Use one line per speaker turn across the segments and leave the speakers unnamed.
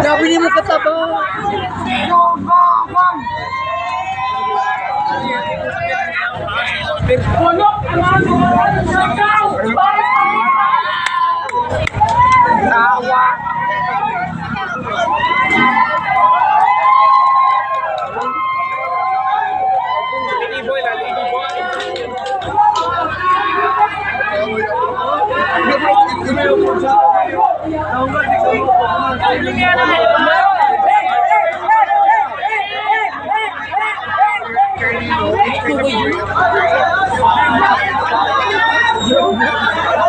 Grabe niyo mo kataba. Pulok tawa.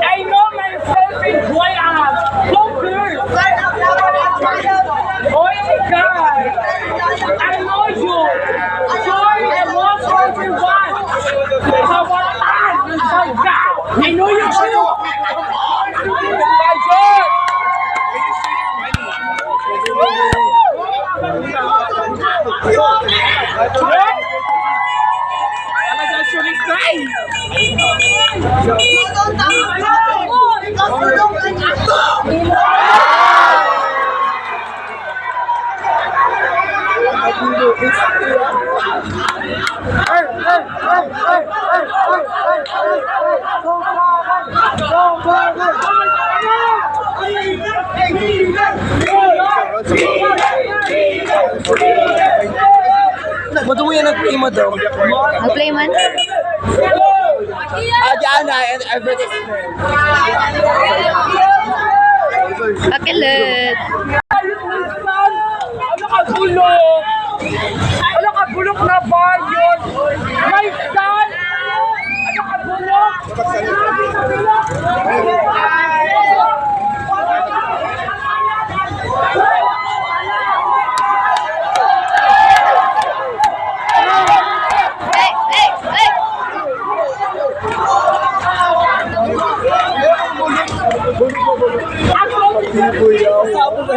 I know myself in boy ass. Don't curse. Oh my God. I know you. Joy and lost everyone. So what I know you too. My God.
Madungo yan nag-ima daw.
Mag-play man?
Diana and advertisement.
Pakilit.
Ano ka bulok? Ano ka bulok na ba yun? My son! Ano ka bulok?
Hey!
Buyaw.